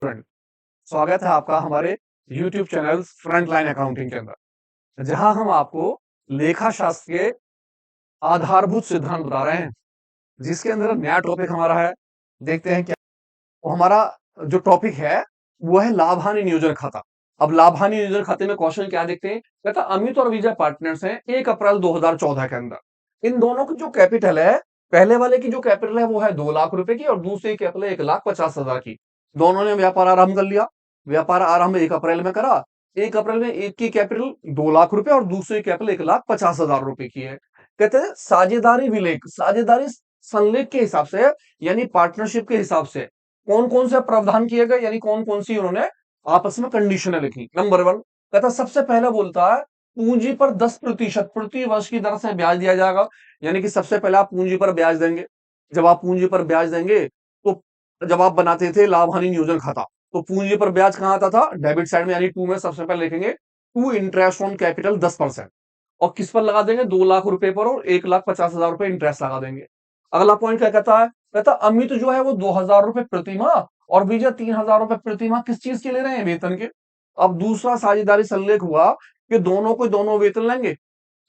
Friend, स्वागत है आपका हमारे YouTube चैनल फ्रंटलाइन अकाउंटिंग के अंदर, जहां हम आपको लेखा शास्त्र के आधारभूत सिद्धांत बता रहे हैं, जिसके अंदर नया टॉपिक हमारा है। देखते हैं क्या वो हमारा जो टॉपिक है, वो है लाभ हानि नियोजन खाता। अब लाभ हानि नियोजन खाते में क्वेश्चन क्या देखते हैं, कहता अमित और विजय पार्टनर्स हैं 1 अप्रैल 2014 के अंदर। इन दोनों की जो कैपिटल है, पहले वाले की जो कैपिटल है वो है 2 लाख रुपए की और दूसरी कैपिटल है 1,50,000 की। दोनों ने व्यापार आरंभ कर लिया। व्यापार आरंभ 1 अप्रैल में करा। 1 अप्रैल में एक की कैपिटल 2 लाख रुपए और दूसरी कैपिटल 1,50,000 रुपए की है। कहते हैं साझेदारी विलेख, साझेदारी संलेख के हिसाब से, यानी पार्टनरशिप के हिसाब से कौन कौन से प्रावधान किए गए, यानी कौन कौन सी उन्होंने आपस में कंडीशनें लिखी। नंबर 1 कहता सबसे पहला बोलता है पूंजी पर 10% प्रति वर्ष की दर से ब्याज दिया जाएगा। यानी कि सबसे पहले आप पूंजी पर ब्याज देंगे। जब आप पूंजी पर ब्याज देंगे तो जब आप बनाते थे लाभ हानि नियोजन खाता, तो पूंजी पर ब्याज कहां आता था? डेबिट साइड में, यानी 2 में सबसे पहले लिखेंगे 2 इंटरेस्ट ऑन कैपिटल 10%। और किस पर लगा देंगे? 2 लाख रुपए पर और 1,50,000 रुपए इंटरेस्ट लगा देंगे। अगला पॉइंट क्या कहता है? कहता अमित जो है वो 2,000 रुपए प्रति माह और विजय 3,000 रुपए प्रति माह किस चीज के ले रहे हैं? वेतन के। अब दूसरा साझेदारी संलेख हुआ कि दोनों को दोनों वेतन लेंगे।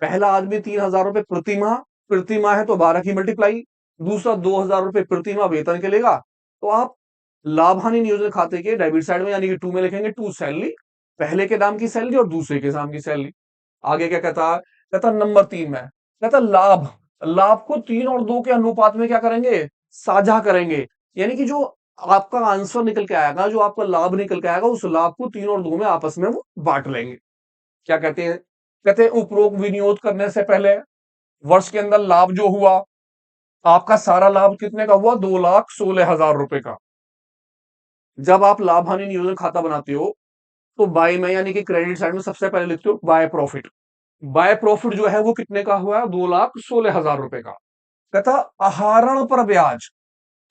पहला आदमी 3,000 रुपए प्रति माह है तो 12 की मल्टीप्लाई, दूसरा 2,000 रुपए प्रति माह वेतन के लेगा। तो आप लाभ हानि नियोजन खाते के डेबिट साइड में यानी कि 2 में लिखेंगे 2 सैलरी, पहले के नाम की सैलरी और दूसरे के नाम की सैलरी। आगे क्या कहता है? कहता नंबर 3 में कहता लाभ, लाभ को 3 और 2 के अनुपात में क्या करेंगे? साझा करेंगे। यानी कि जो आपका आंसर निकल के आएगा, जो आपका लाभ निकल के आएगा, उस लाभ को 3 और 2 में आपस में वो बांट लेंगे। क्या कहते हैं? कहते हैं उपरोक्त विनियोग करने से पहले वर्ष के अंदर लाभ जो हुआ, आपका सारा लाभ कितने का हुआ? 2,16,000 रुपए का। जब आप लाभ हानि नियोजन खाता बनाते हो तो बाय में, यानी कि क्रेडिट साइड में सबसे पहले लिखते हो बाय प्रॉफिट। बाय प्रॉफिट जो है वो कितने का हुआ? 2,16,000 रुपए का। कहता आहरण पर ब्याज,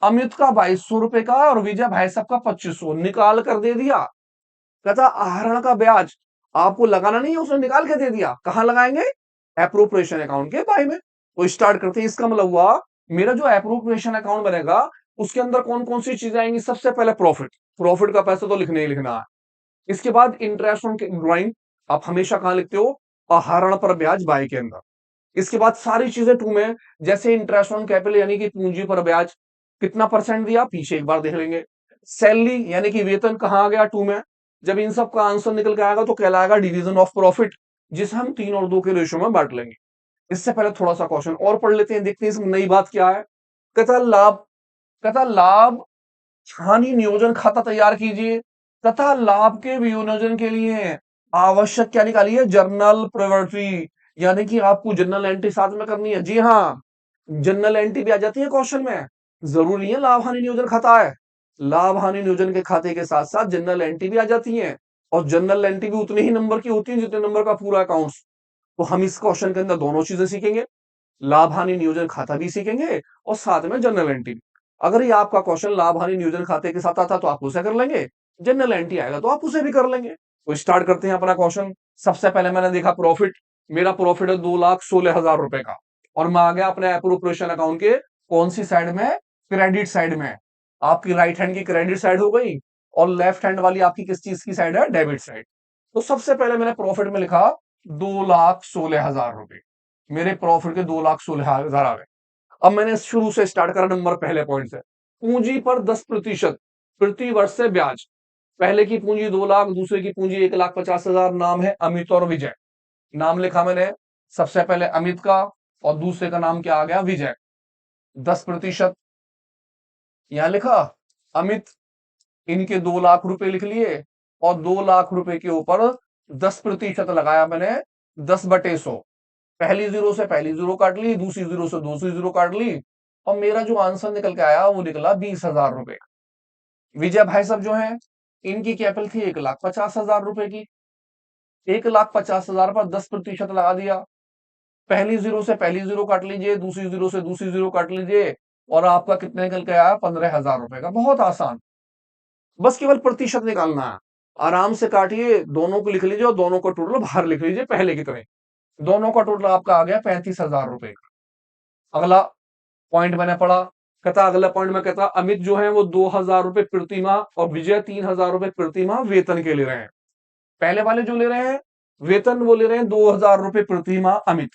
अमित का 2,200 रुपए का और विजय भाई साहब का 2,500 निकाल कर दे दिया। कहता आहरण का ब्याज आपको लगाना नहीं है, उसने निकाल के दे दिया। कहां लगाएंगे? एप्रोप्रिएशन अकाउंट के बाय में। तो स्टार्ट करते हैं। इसका मतलब हुआ मेरा जो एप्रोप्रिएशन अकाउंट बनेगा उसके अंदर कौन कौन सी चीजें आएंगी? सबसे पहले प्रॉफिट, प्रॉफिट का पैसा तो लिखने ही लिखना है। इसके बाद इंटरेस्ट ऑन ड्राइंग, आप हमेशा कहां लिखते हो? आहरण पर ब्याज बाय के अंदर। इसके बाद सारी चीजें 2 में, जैसे इंटरेस्ट ऑन कैपिटल यानी कि पूंजी पर ब्याज कितना परसेंट दिया, पीछे एक बार देख लेंगे। सैलरी यानी कि वेतन कहां आ गया? 2 में। जब इन सब का आंसर निकल के आएगा तो कहलाएगा डिवीजन ऑफ प्रॉफिट, जिसे हम 3 और 2 के रेशियो में बांट लेंगे। इससे पहले थोड़ा सा क्वेश्चन और पढ़ लेते हैं, देखते हैं इसमें नई बात क्या है। कहता लाभ, कहता लाभ हानि नियोजन खाता तैयार कीजिए तथा लाभ के वियोजन के लिए आवश्यक क्या निकालिए? जर्नल प्रॉपर्टी, यानी कि आपको जर्नल एंट्री साथ में करनी है। जी हाँ, जर्नल एंट्री भी आ जाती है क्वेश्चन में। जरूरी है लाभ हानि नियोजन खाता है, लाभ हानि नियोजन के खाते के साथ साथ जनरल एंट्री भी आ जाती है। और जनरल एंट्री भी उतने ही नंबर की होती है जितने नंबर का पूरा अकाउंट्स। तो हम इस क्वेश्चन के अंदर दोनों चीजें सीखेंगे, लाभ हानि नियोजन खाता भी सीखेंगे और साथ में जनरल एंट्री भी। अगर ये आपका क्वेश्चन लाभ हानि नियोजन खाते के साथ आता तो आप उसे कर लेंगे, जनरल एंट्री आएगा तो आप उसे भी कर लेंगे। तो स्टार्ट करते हैं अपना क्वेश्चन। सबसे पहले मैंने देखा प्रॉफिट, मेरा प्रॉफिट है 2,16,000 रुपए का और मैं आ गया अपने एप्रोप्रिएशन अकाउंट के कौन सी साइड में? क्रेडिट साइड में। आपकी राइट हैंड की क्रेडिट साइड हो गई और लेफ्ट हैंड वाली आपकी किस चीज की साइड है? Debit side. तो सबसे पहले मैंने प्रॉफिट में लिखा 2,16,000 रुपए, मेरे प्रॉफिट के 2,16,000 आ गए। अब मैंने शुरू से स्टार्ट करा नंबर पहले पॉइंट से। पूंजी पर 10% प्रति वर्ष से ब्याज। पहले की पूंजी 2 लाख, दूसरे की पूंजी 1,50,000। नाम है अमित और विजय। नाम लिखा मैंने सबसे पहले अमित का और दूसरे का नाम क्या आ गया? विजय। 10% यहां लिखा अमित, इनके 2 लाख रुपए लिख लिए और 2 लाख रुपए के ऊपर 10% लगाया मैंने 10/100। पहली जीरो से पहली जीरो काट ली, दूसरी जीरो से दूसरी जीरो काट ली और मेरा जो आंसर निकल के आया वो निकला 20,000 रुपए। विजय भाई साहब जो हैं, इनकी कैपिटल थी 1,50,000 रुपए की। 1,50,000 पर 10% लगा दिया। पहली जीरो से पहली जीरो काट लीजिए, दूसरी जीरो से दूसरी जीरो काट लीजिए और आपका कितने निकल के आया? 15,000 रुपए का। बहुत आसान, बस केवल प्रतिशत निकालना है। आराम से काटिए, दोनों को लिख लीजिए और दोनों का टोटल बाहर लिख लीजिए पहले की तरह। दोनों का टोटल आपका आ गया 35,000 रुपए का। अगला पॉइंट मैंने पढ़ा कहता अगला पॉइंट में कहता अमित जो है वो 2,000 रुपए प्रति माह और विजय 3,000 रुपए प्रति माह वेतन के ले रहे हैं। पहले वाले जो ले रहे हैं वेतन वो ले रहे हैं 2,000 रुपए प्रति माह अमित।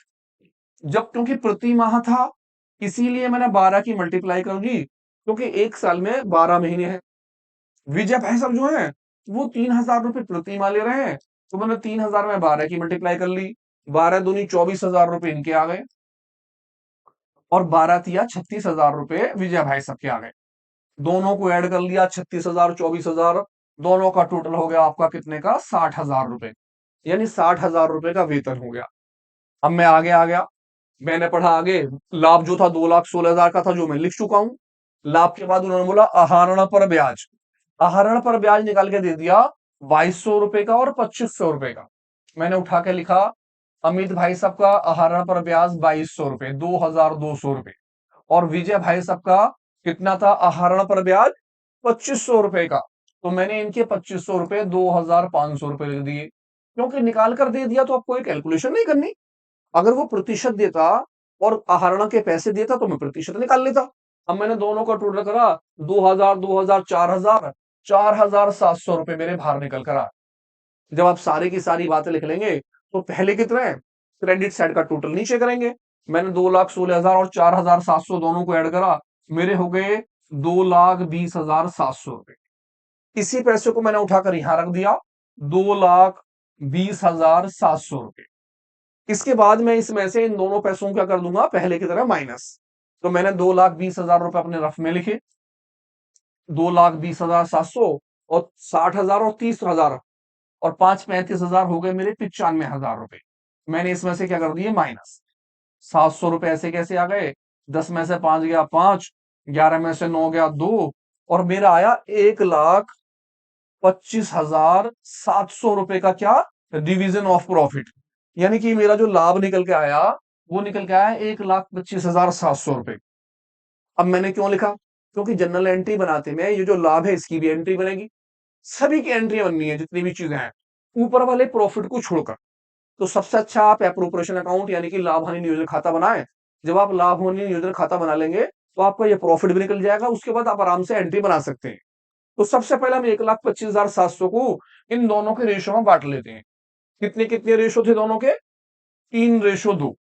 जब क्योंकि प्रति माह था इसीलिए मैंने 12 की मल्टीप्लाई कर दी, क्योंकि एक साल में 12 महीने हैं। विजय भाई साहब जो है वो 3,000 रुपए प्रति माह ले रहे हैं, तो मैंने 3,000 में 12 की मल्टीप्लाई कर ली, 12 दूनी 24,000 रुपए इनके आ गए और 12 तिया 36,000 रुपए विजय भाई साहब के आ गए। दोनों को ऐड कर लिया 36,000 24,000, दोनों का टोटल हो गया आपका कितने का 60,000 रुपए, यानी 60,000 रुपए का वेतन हो गया। अब मैं आगे आ गया, मैंने पढ़ा आगे, लाभ जो था 2,16,000 का था जो मैं लिख चुका हूं। लाभ के बाद उन्होंने बोला आहरण पर ब्याज, आहरण पर ब्याज निकाल के दे दिया 2,200 रुपए का और 2,500 रुपए का। मैंने उठा के लिखा अमित भाई साहब का आहरण पर ब्याज 2,200 रुपए, 2,200 रुपए, और विजय भाई साहब का कितना था आहरण पर ब्याज 2,500 रुपए का। तो मैंने इनके 2,500 रुपए 2,500 रुपए लिख दिए, क्योंकि निकाल कर दे दिया तो आपको कोई कैलकुलेशन नहीं करनी। अगर वो प्रतिशत देता और आहरण के पैसे देता तो मैं प्रतिशत निकाल लेता। अब मैंने दोनों का टोटल करा 2,000 2,000 4,000, 4,700 रुपए मेरे बाहर निकल कर आ। जब आप सारी की सारी बातें लिख लेंगे तो पहले कितने क्रेडिट साइड का टोटल नीचे करेंगे। मैंने 2,16,000 और 4,700 दोनों को ऐड करा, मेरे हो गए 2,20,700 रुपए। इसी पैसे को मैंने उठाकर यहां रख दिया 2,20,700 रुपए। इसके बाद मैं इसमें से इन दोनों पैसों को क्या कर दूंगा पहले की तरह माइनस। तो मैंने 2,20,000 रुपए अपने रफ में लिखे, 2,20,700 और 60,000 और 30,000 और 5,35,000 हो गए मेरे 95,000 रुपए। मैंने इसमें से क्या कर दिए माइनस। 700 रुपए ऐसे कैसे आ गए, 10 में से 5 गया 5, 11 में से 9 गया 2, और मेरा आया 1,25,700 रुपए का क्या डिवीजन ऑफ प्रॉफिट। यानी कि मेरा जो लाभ निकल के आया वो निकल के आया 1,25,700 रुपए। अब मैंने क्यों लिखा, क्योंकि जनरल एंट्री बनाते में ये जो लाभ है इसकी भी एंट्री बनेगी, सभी की एंट्री बननी है जितनी भी चीजें हैं ऊपर वाले प्रॉफिट को छोड़कर। तो सबसे अच्छा आप एप्रोप्रिएशन अकाउंट यानी कि लाभ हानि नियोजन खाता बनाएं। जब आप लाभ हानि नियोजन खाता बना लेंगे तो आपका ये प्रॉफिट भी निकल जाएगा, उसके बाद आप आराम से एंट्री बना सकते हैं। तो सबसे पहले हम 1,25,700 को इन दोनों के रेशो में बांट लेते हैं। कितने कितने रेशो थे दोनों के, 3:2।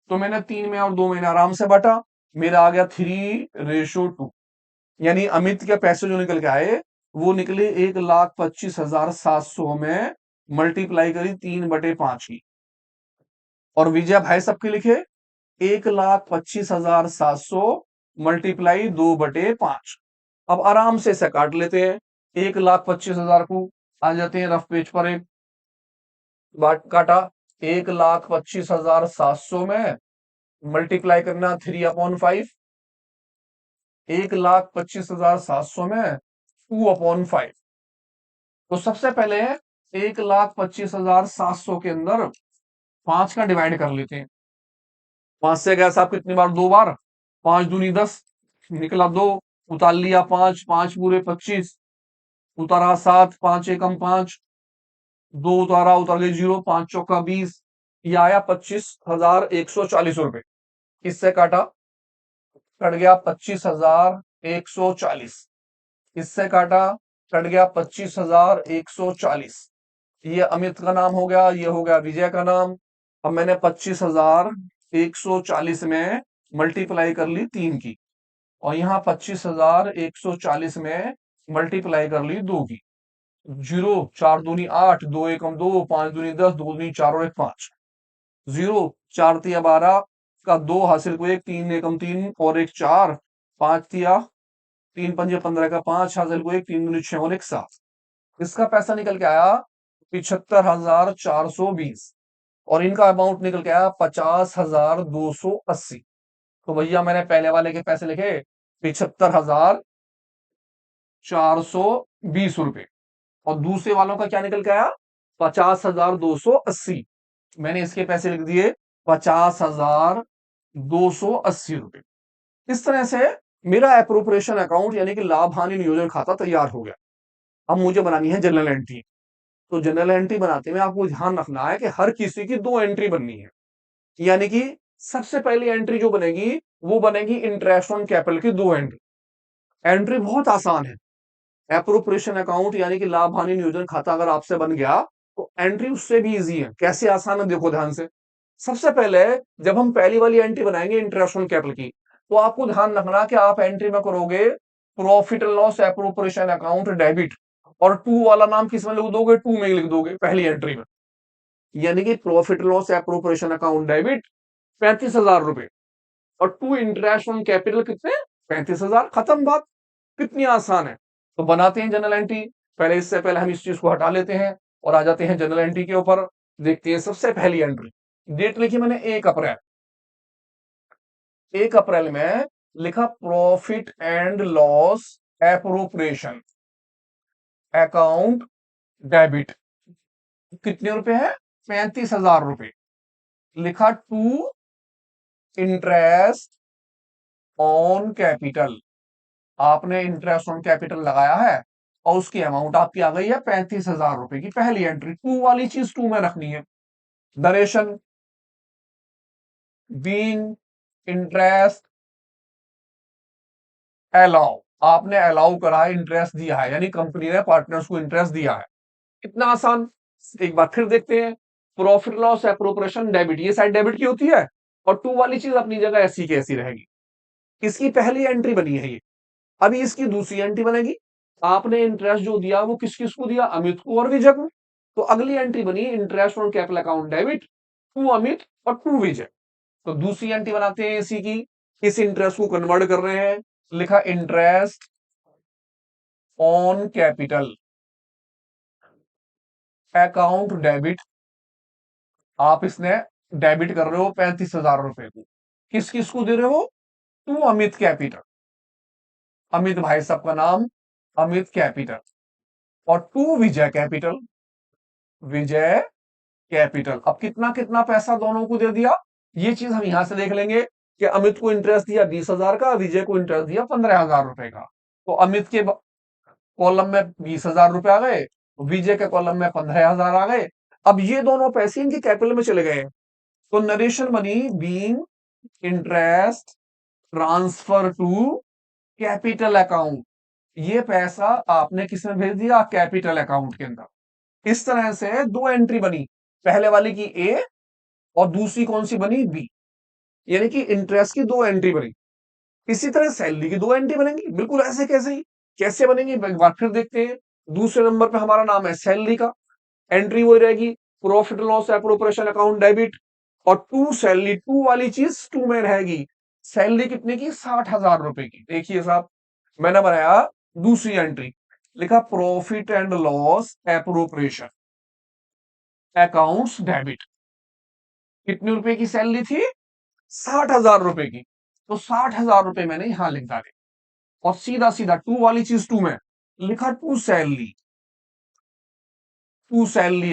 तो मैंने 3 में और 2 में आराम से बांटा, मेरा आ गया 3:2। यानी अमित के पैसे जो निकल के आए वो निकले 1,25,700 में मल्टीप्लाई करी 3/5 की, और विजय भाई साहब के लिखे 1,25,700 मल्टीप्लाई 2/5। अब आराम से इसे काट लेते हैं, 1,25,000 को आ जाते हैं रफ पेज पर, एक बाट काटा 1,25,700 में मल्टीप्लाई करना 3/5, 1,25,700 में 2/5। तो सबसे पहले 1,25,700 के अंदर 5 का डिवाइड कर लेते हैं। 5 से गया साहब कितनी बार, 2 बार, 5 दूनी 10, निकला 2, उतार लिया 5, 5 पूरे 25, उतारा 7, 5 एकम 5, 2 उतारा, उतर गए 0, 5 चौका 20, ये आया 25,140 रुपए। इससे काटा, कट गया 25,140, इससे काटा, कट गया 25,140। ये अमित का नाम हो गया, ये हो गया विजय का नाम। अब मैंने 25,140 में मल्टीप्लाई कर ली 3 की, और यहाँ 25,140 में मल्टीप्लाई कर ली 2 की। 0, 4 दूनी 8, 2 एकम 2, 5 दूनी 10, 2 दूनी 4 और 1 5, 0, 4 तिया 12 का 2 हासिल को 1, 3 एकम 3 और 1 4, 5 तिया 3 पंजे 15 का 5 हासिल को 1, 3 दूनी 6 और 1 7। इसका पैसा निकल के आया 75,420, और इनका अमाउंट निकल के आया 50,280। तो भैया मैंने पहले वाले के पैसे लिखे 75,420 रुपए, और दूसरे वालों का क्या निकल के आया 50,280। मैंने इसके पैसे लिख दिए 50,280 रुपए। इस तरह से मेरा एप्रोप्रिएशन अकाउंट यानी कि लाभ हानि नियोजन खाता तैयार हो गया। अब मुझे बनानी है जनरल एंट्री। तो जनरल एंट्री बनाते में आपको ध्यान रखना है कि हर किसी की 2 एंट्री बननी है, यानी कि सबसे पहली एंट्री जो बनेगी वो बनेगी इंटरेस्ट ऑन कैपिटल की 2 एंट्री। एंट्री बहुत आसान है। एप्रोप्रिएशन अकाउंट यानी कि लाभ हानि नियोजन खाता अगर आपसे बन गया तो एंट्री उससे भी इजी है। कैसे आसान है देखो ध्यान से। सबसे पहले जब हम पहली वाली एंट्री बनाएंगे इंटरेस्ट ऑन कैपिटल की, तो आपको ध्यान रखना कि आप एंट्री में करोगे profit and loss appropriation account debit, और टू वाला नाम किस में लिख दोगे? टू में ही लिख दोगे पहली एंट्री में। यानी कि profit loss appropriation account debit 35,000 रुपए, और टू इंटरेस्ट ऑन कैपिटल कितने? 35,000। खत्म बात। कितनी आसान है। तो बनाते हैं जनरल एंट्री। पहले इससे पहले हम इस चीज को हटा लेते हैं और आ जाते हैं जनरल एंट्री के ऊपर। देखते हैं सबसे पहली एंट्री। डेट लिखी मैंने 1 अप्रैल। 1 अप्रैल में लिखा profit and loss appropriation account debit. कितने रुपए है? 35,000 रुपए। लिखा टू इंटरेस्ट ऑन कैपिटल। आपने इंटरेस्ट ऑन कैपिटल लगाया है और उसकी अमाउंट आपकी आ गई है 35,000 रुपए की। पहली एंट्री टू वाली चीज टू में रखनी है। नरेशन बीइंग इंटरेस्ट अलाउ, आपने अलाउ करा है, इंटरेस्ट दिया है, यानी कंपनी ने पार्टनर्स को इंटरेस्ट दिया है। कितना आसान। एक बार फिर देखते हैं। प्रॉफिट लॉस एप्रोप्रिएशन डेबिट, ये साइड डेबिट की होती है और टू वाली चीज अपनी जगह ऐसी की ऐसी रहेगी। इसकी पहली एंट्री बनी है ये। अभी इसकी दूसरी एंट्री बनेगी। आपने इंटरेस्ट जो दिया वो किस किस को दिया? अमित को और विजय को। तो अगली एंट्री बनी interest on capital account debit to Amit और टू विजय। तो दूसरी एंट्री बनाते हैं इसी की। इस इंटरेस्ट को कन्वर्ट कर रहे हैं। लिखा interest on capital account debit. आप इसने डेबिट कर रहे हो 35,000 रुपए को। किस किस को दे रहे हो? To Amit capital. अमित भाई साहब का नाम अमित कैपिटल। और to Vijay capital, Vijay capital. अब कितना कितना पैसा दोनों को दे दिया, ये चीज हम यहां से देख लेंगे कि अमित को इंटरेस्ट दिया 20,000 का, विजय को इंटरेस्ट दिया 15,000 रुपए का। तो अमित के कॉलम में 20,000 रुपए आ गए, विजय के कॉलम में 15,000 आ गए। अब ये दोनों पैसे इनके कैपिटल में चले गए। तो नरेशन बनी being interest transfer to capital account. ये पैसा आपने किसमें भेज दिया? कैपिटल अकाउंट के अंदर। इस तरह से दो एंट्री बनी। पहले वाली की ए और दूसरी कौन सी बनी? बी। यानी कि इंटरेस्ट की दो एंट्री बनी। इसी तरह सैलरी की दो एंट्री बनेंगी। बिल्कुल ऐसे कैसे ही कैसे बनेंगी एक बार फिर देखते हैं। दूसरे नंबर पे हमारा नाम है सैलरी का। एंट्री वही रहेगी profit loss appropriation account debit, और टू सैलरी, टू वाली चीज टू में रहेगी। सैलरी कितने की? 60,000 रुपए की। देखिए साहब, मैंने बनाया दूसरी एंट्री। लिखा profit and loss appropriation accounts debit. कितने रुपए की सैलरी थी? 60,000 रुपए की। तो 60,000 रुपए मैंने यहां लिख डाले और सीधा सीधा टू वाली चीज टू में लिखा टू सैलरी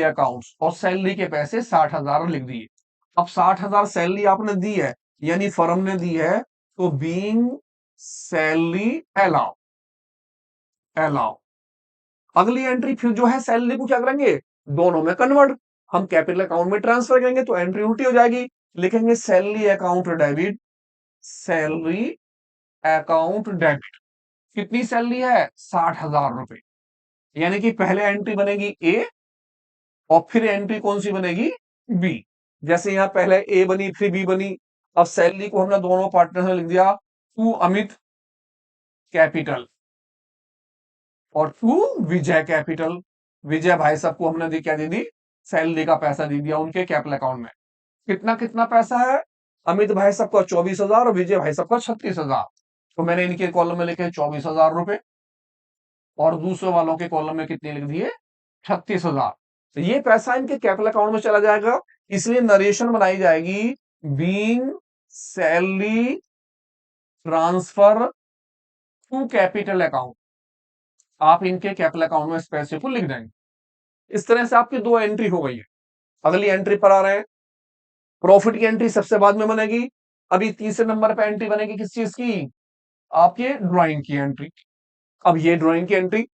अकाउंट्स, और सैलरी के पैसे 60,000 लिख दिए। अब 60,000 सैलरी आपने दी है, यानी फर्म ने दी है, तो बीइंग सैलरी अलाउ अलाउ। अगली एंट्री फिर जो है सैलरी को क्या करेंगे? दोनों में कन्वर्ट। हम कैपिटल अकाउंट में ट्रांसफर करेंगे तो एंट्री उल्टी हो जाएगी। लिखेंगे salary account debit, salary account debit. कितनी सैलरी है? 60,000 रुपए। यानी कि पहले एंट्री बनेगी ए और फिर एंट्री कौन सी बनेगी? बी। जैसे यहां पहले ए बनी फिर बी बनी। अब सैलरी को हमने दोनों पार्टनर में लिख दिया टू अमित कैपिटल और टू विजय कैपिटल। विजय भाई साहब को हमने दी क्या दे दी? सैलरी का पैसा दे दिया उनके कैपिटल अकाउंट में। कितना कितना पैसा है? अमित भाई साहब का 24,000 और विजय भाई साहब का 36,000। तो मैंने इनके कॉलम में लिखे 24,000 रुपए और दूसरे वालों के कॉलम में कितने लिख दिए? 36,000। तो ये पैसा इनके कैपिटल अकाउंट में चला जाएगा। इसलिए नरेशन बनाई जाएगी being salary transfer to capital account. आप इनके कैपिटल अकाउंट में इस पैसे को लिख देंगे। इस तरह से आपकी दो एंट्री हो गई है। अगली एंट्री पर आ रहे हैं। प्रॉफिट की एंट्री सबसे बाद में बनेगी। अभी तीसरे नंबर पर एंट्री बनेगी किस चीज की? आपके ड्राइंग की एंट्री। अब ये ड्राइंग की एंट्री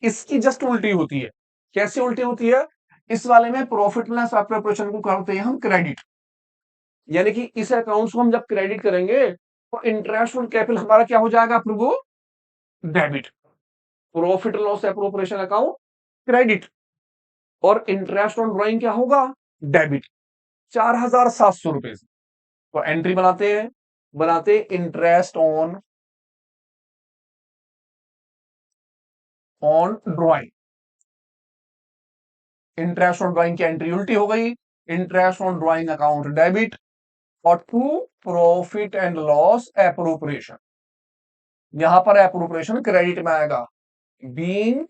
इसकी जस्ट उल्टी होती है। कैसे उल्टी होती है? इस वाले में प्रॉफिट प्लस एप्रोप्रिएशन को करते हैं हम क्रेडिट। यानी कि इस अकाउंट को हम जब क्रेडिट करेंगे तो इंटरेस्ट ऑन कैपिटल हमारा क्या हो जाएगा प्रभु, debit. Profit loss appropriation account credit, और इंटरेस्ट ऑन ड्रॉइंग क्या होगा, डेबिट। 4,700 रुपए से तो एंट्री बनाते हैं, बनाते interest on drawing. Interest on drawing की एंट्री उल्टी हो गई, interest on drawing account debit, और to profit and loss appropriation, यहां पर एप्रोप्रिएशन क्रेडिट में आएगा, बीइंग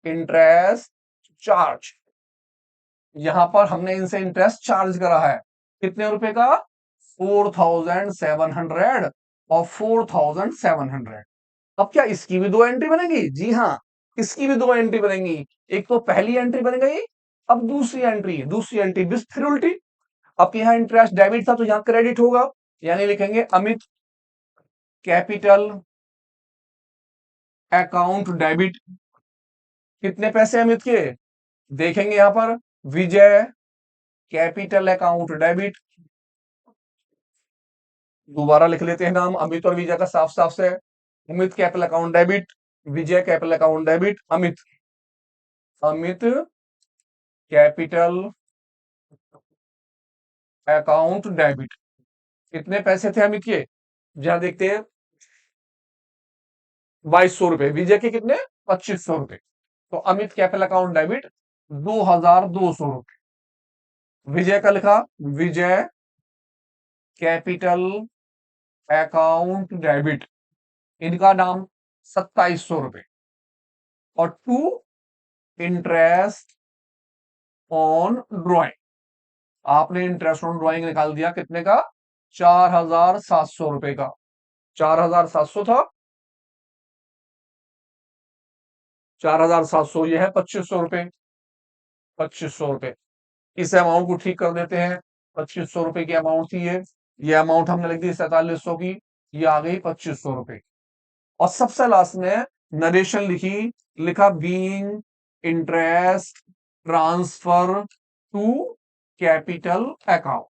इंटरेस्ट चार्ज। यहां पर हमने इनसे इंटरेस्ट चार्ज करा है, कितने रुपए का, 4,700 और 4,700। अब क्या इसकी भी दो एंट्री बनेगी, जी हाँ, इसकी भी दो एंट्री बनेगी। एक तो पहली एंट्री बन गई, अब दूसरी एंट्री भी फिर उल्टी। अब यहाँ इंटरेस्ट डेबिट था तो यहाँ क्रेडिट होगा, यानी लिखेंगे अमित कैपिटल अकाउंट डेबिट। कितने पैसे अमित के, देखेंगे यहां पर, विजय कैपिटल अकाउंट डेबिट। दोबारा लिख लेते हैं नाम, अमित और विजय का साफ साफ से, Amit capital account debit, Vijay capital account debit, Amit capital account debit. कितने पैसे थे अमित के, जहां देखते हैं 2,200 रुपए, विजय के कितने 2,500 रुपए। तो अमित कैपिटल अकाउंट डेबिट 2,200 रुपए। विजय का लिखा, विजय कैपिटल अकाउंट डेबिट, इनका नाम 2,700 रुपए। और टू इंटरेस्ट ऑन ड्रॉइंग, आपने इंटरेस्ट ऑन ड्रॉइंग निकाल दिया कितने का, 4,700 रुपए का। 4,700 था, 4,700 ये है 2,500 रुपए, 2,500 रुपए। इस अमाउंट को ठीक कर देते हैं, 2,500 रुपए की अमाउंट थी ये अमाउंट हमने लिख दी 4,700 की, ये आ गई 2,500 रुपए। और सबसे लास्ट में नरेशन लिखी, लिखा being interest transfer to capital account.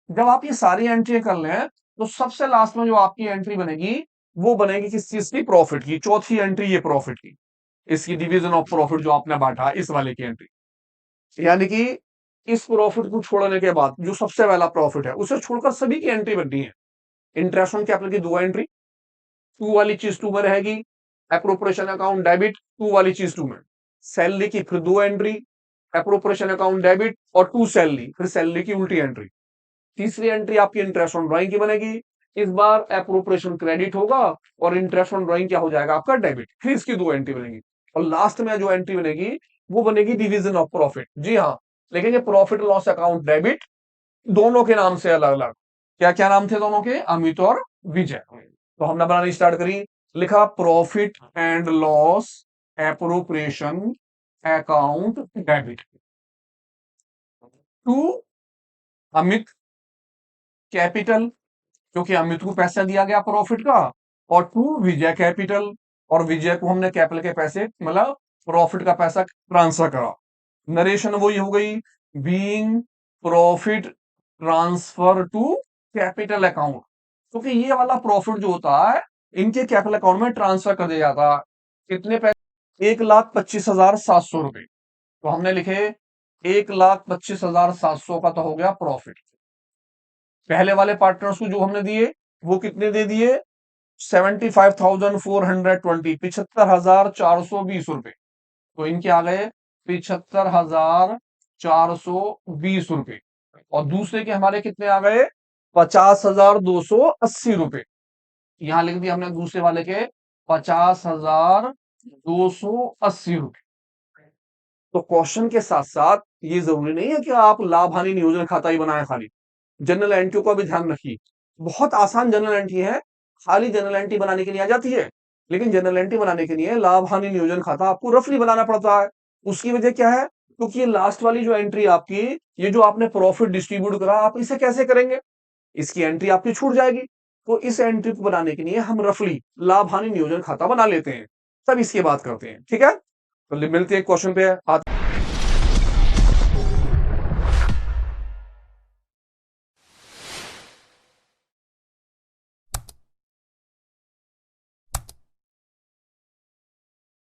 जब आप ये सारी एंट्री कर लें तो सबसे लास्ट में जो आपकी एंट्री बनेगी वो बनेगी किस चीज की, प्रॉफिट की। चौथी एंट्री ये प्रॉफिट की, इसकी डिवीजन ऑफ प्रॉफिट जो आपने बांटा इस वाले की एंट्री। यानी कि इस प्रॉफिट को छोड़ने के बाद जो सबसे पहला प्रॉफिट है उसे छोड़कर सभी की एंट्री बननी है। इंटरेस्ट ऑन कैपिटल की दो एंट्री, टू वाली चीज टू में रहेगी, एप्रोप्रिएशन अकाउंट डेबिट टू वाली चीज टू में, सैलरी की फिर दो एंट्री, एप्रोप्रिएशन अकाउंट डेबिट और टू सैलरी, फिर सैलरी की उल्टी एंट्री। तीसरी एंट्री आपकी इंटरेस्ट ऑन ड्रॉइंग की बनेगी, इस बार एप्रोप्रिएशन क्रेडिट होगा और इंटरेस्ट ऑन ड्रॉइंग क्या हो जाएगा आपका, डेबिट। फिर इसकी दो एंट्री बनेगी और लास्ट में जो एंट्री बनेगी वो बनेगी डिवीजन ऑफ प्रॉफिट। जी हाँ, लेकिन ये प्रॉफिट लॉस अकाउंट डेबिट दोनों के नाम से अलग अलग, क्या क्या नाम थे दोनों के, अमित और विजय। तो हमने बनानी स्टार्ट करी, लिखा profit and loss appropriation account debit to Amit capital, क्योंकि अमित को पैसा दिया गया प्रॉफिट का, और टू विजय कैपिटल, और विजय को हमने कैपिटल के पैसे मतलब प्रॉफिट का पैसा ट्रांसफर करा। नरेशन वही हो गई, being profit transfer to capital account, क्योंकि ये वाला प्रॉफिट जो होता है इनके कैपिटल अकाउंट में ट्रांसफर कर दिया जाता है। कितने पैसे, 1,25,700 रुपए। तो हमने लिखे 1,25,700 का तो हो गया प्रॉफिट। पहले वाले पार्टनर्स को जो हमने दिए वो कितने दे दिए, 75,420, 75,420 रुपए। तो इनके आ गए 75,420 रुपए। और दूसरे के हमारे कितने आ गए, 50,280 रुपए। यहां लिख दिया हमने दूसरे वाले के 50,280 रुपए। तो क्वेश्चन के साथ साथ ये जरूरी नहीं है कि आप लाभ हानि नियोजन खाता ही बनाए खाली, जनरल एंट्री का भी ध्यान रखिए। बहुत आसान जनरल एंट्री है, खाली जनरल एंट्री बनाने के लिए आ जाती है, लेकिन जनरल एंट्री बनाने के लिए लाभ हानि नियोजन खाता आपको रफली बनाना पड़ता है। उसकी वजह क्या है, क्योंकि ये लास्ट वाली जो एंट्री आपकी, ये जो आपने प्रॉफिट डिस्ट्रीब्यूट करा, आप इसे कैसे करेंगे, इसकी एंट्री आपकी छूट जाएगी। तो इस एंट्री को बनाने के लिए हम रफली लाभ हानि नियोजन खाता बना लेते हैं, तब इसकी बात करते हैं। ठीक है, तो मिलते हैं क्वेश्चन पे।